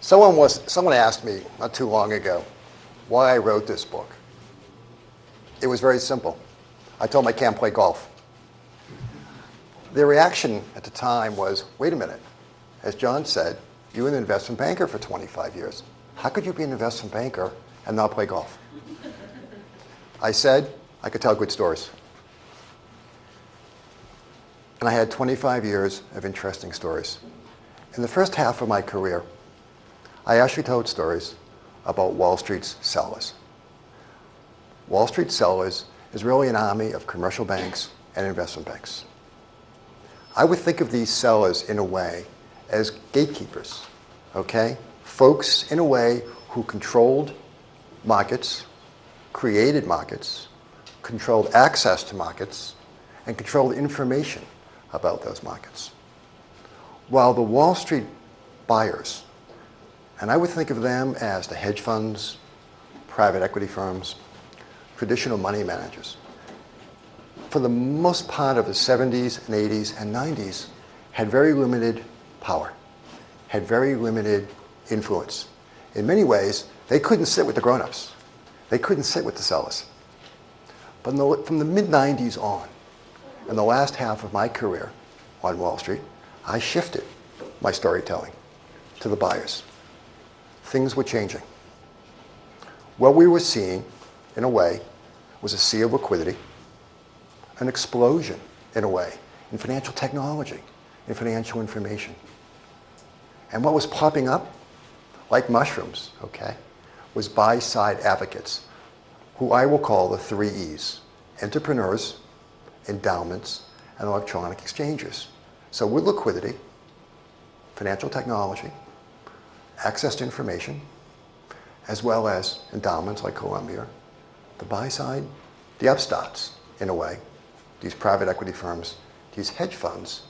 Someone asked me not too long ago why I wrote this book. It was very simple. I told them I can't play golf. Their reaction at the time was, wait a minute. As John said, you were an investment banker for 25 years. How could you be an investment banker and not play golf? I said I could tell good stories. And I had 25 years of interesting stories. In the first half of my career, I actually told stories about Wall Street's sellers. Wall Street sellers is really an army of commercial banks and investment banks. I would think of these sellers in a way as gatekeepers, okay? Folks in a way who controlled markets, created markets, controlled access to markets, and controlled information about those markets. While the Wall Street buyers, and I would think of them as the hedge funds, private equity firms, traditional money managers, for the most part of the 70s and 80s and 90s, had very limited power, had very limited influence. In many ways, they couldn't sit with the grown-ups. They couldn't sit with the sellers. But from the mid-90s on, in the last half of my career on Wall Street, I shifted my storytelling to the buyers. Things were changing. What we were seeing, in a way, was a sea of liquidity, an explosion, in a way, in financial technology, in financial information. And what was popping up, like mushrooms, okay, was buy-side advocates, who I will call the 3 E's: entrepreneurs, endowments, and electronic exchanges. So with liquidity, financial technology, access to information, as well as endowments like Columbia, the buy side, the upstarts, in a way, these private equity firms, these hedge funds,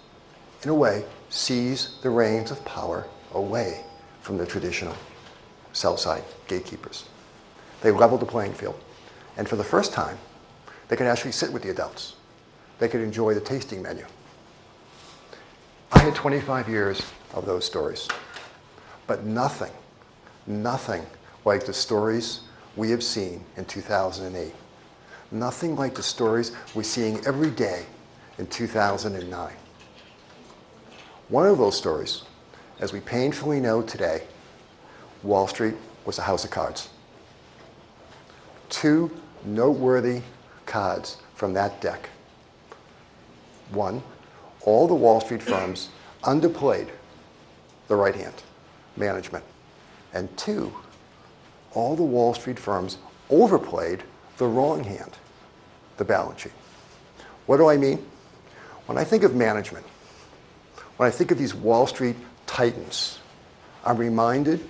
in a way, seize the reins of power away from the traditional sell-side gatekeepers. They leveled the playing field. And for the first time, they could actually sit with the adults. They could enjoy the tasting menu. I had 25 years of those stories, but nothing like the stories we have seen in 2008. Nothing like the stories we're seeing every day in 2009. One of those stories, as we painfully know today, Wall Street was a house of cards. 2 noteworthy cards from that deck. 1, all the Wall Street firms underplayed the right hand, management. And 2, all the Wall Street firms overplayed the wrong hand, the balance sheet. What do I mean? When I think of management, when I think of these Wall Street titans, I'm reminded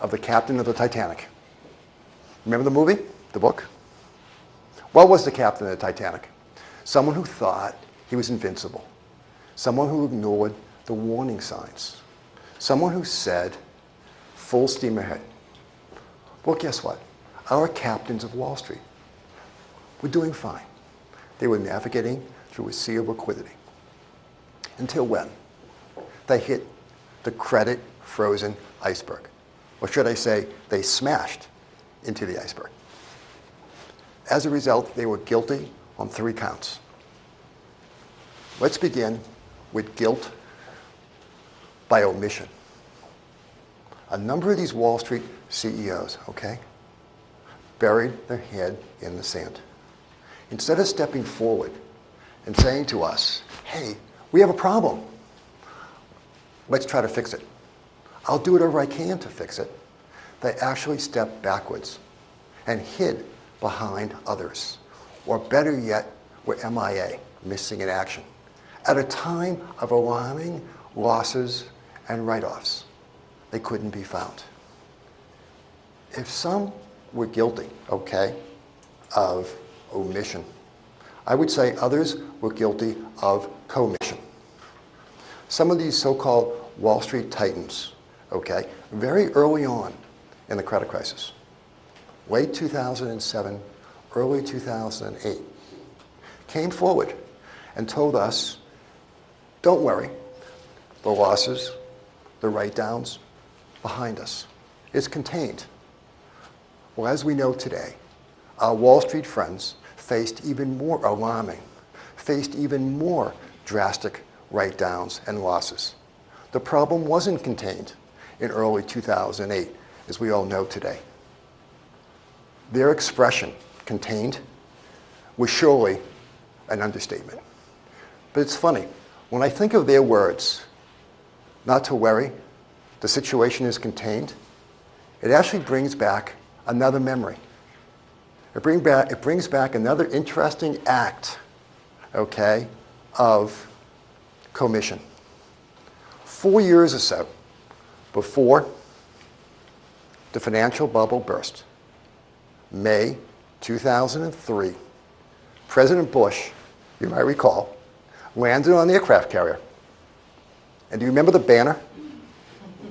of the captain of the Titanic. Remember the movie, the book? What was the captain of the Titanic? Someone who thought he was invincible. Someone who ignored the warning signs. Someone who said, full steam ahead. Well, guess what? Our captains of Wall Street were doing fine. They were navigating through a sea of liquidity. Until when? They hit the credit-frozen iceberg. Or should I say, they smashed into the iceberg. As a result, they were guilty on 3 counts. Let's begin with guilt by omission. A number of these Wall Street CEOs, okay, buried their head in the sand. Instead of stepping forward and saying to us, hey, we have a problem. Let's try to fix it. I'll do whatever I can to fix it. They actually stepped backwards and hid behind others. Or better yet, were MIA, missing in action, at a time of alarming losses and write-offs. They couldn't be found. If some were guilty, okay, of omission, I would say others were guilty of commission. Some of these so-called Wall Street titans, okay, very early on in the credit crisis, late 2007, early 2008, came forward and told us, don't worry, the losses, the write-downs, behind us. It's contained. Well, as we know today, our Wall Street friends faced even more alarming, faced even more drastic write-downs and losses. The problem wasn't contained in early 2008, as we all know today. Their expression, contained, was surely an understatement. But it's funny, when I think of their words, not to worry, the situation is contained, it actually brings back another memory. It brings back another interesting act, okay, of commission. 4 years or so before the financial bubble burst, May 2003, President Bush, you might recall, landed on the aircraft carrier. And do you remember the banner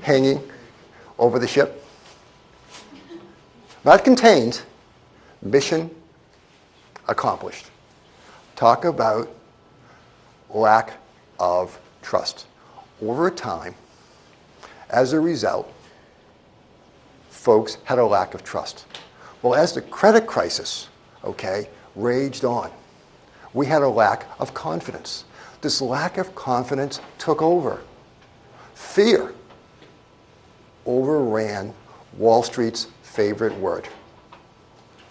hanging over the ship? Not contained, mission accomplished. Talk about lack of trust. Over time, as a result, folks had a lack of trust. Well, as the credit crisis, okay, raged on, we had a lack of confidence. This lack of confidence took over. Fear overran Wall Street's favorite word,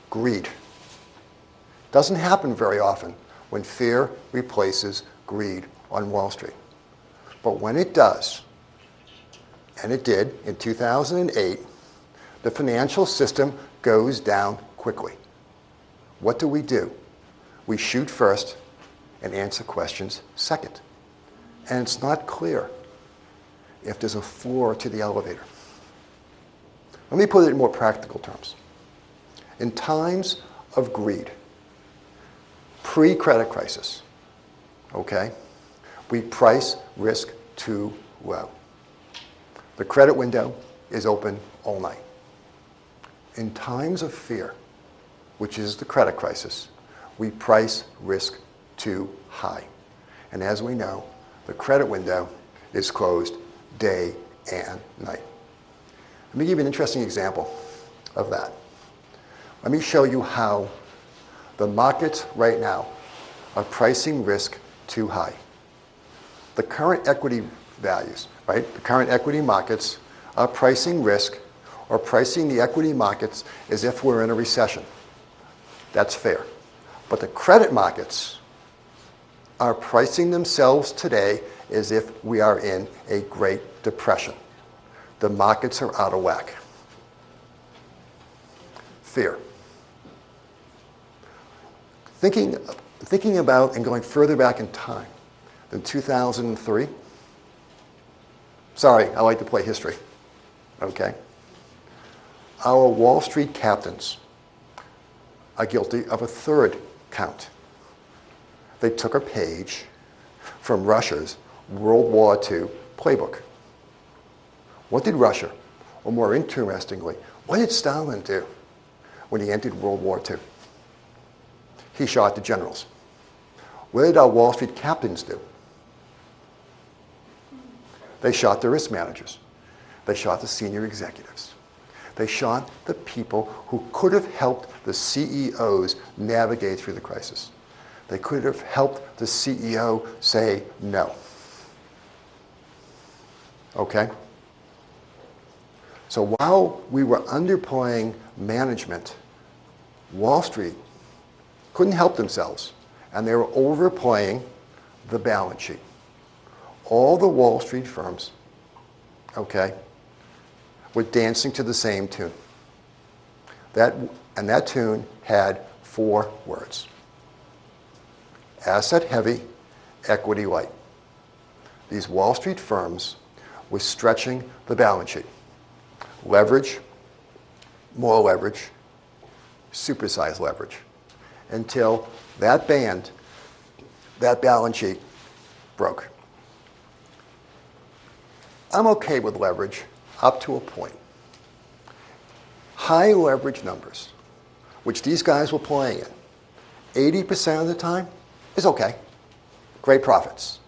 greed. Doesn't happen very often when fear replaces greed on Wall Street. But when it does, and it did in 2008, the financial system goes down quickly. What do? We shoot first and answer questions second. And it's not clear if there's a floor to the elevator. Let me put it in more practical terms. In times of greed, pre-credit crisis, okay, we price risk too low. The credit window is open all night. In times of fear, which is the credit crisis, we price risk too high. And as we know, the credit window is closed day and night. Let me give you an interesting example of that. Let me show you how the markets right now are pricing risk too high. The current equity values, right? The current equity markets are pricing risk or pricing the equity markets as if we're in a recession. That's fair. But the credit markets are pricing themselves today as if we are in a Great Depression. The markets are out of whack. Fear. Thinking about and going further back in time than 2003. Sorry, I like to play history. Okay? Our Wall Street captains are guilty of a third count. They took a page from Russia's World War II playbook. What did Russia, or more interestingly, what did Stalin do when he entered World War II? He shot the generals. What did our Wall Street captains do? They shot the risk managers. They shot the senior executives. They shot the people who could have helped the CEOs navigate through the crisis. They could have helped the CEO say no. Okay? So while we were underplaying management, Wall Street couldn't help themselves, and they were overplaying the balance sheet. All the Wall Street firms, okay, were dancing to the same tune. That tune had 4 words. Asset heavy, equity light. These Wall Street firms were stretching the balance sheet. Leverage, more leverage, supersized leverage, until that balance sheet broke. I'm okay with leverage up to a point. High leverage numbers, which these guys were playing in, 80% of the time is okay. Great profits.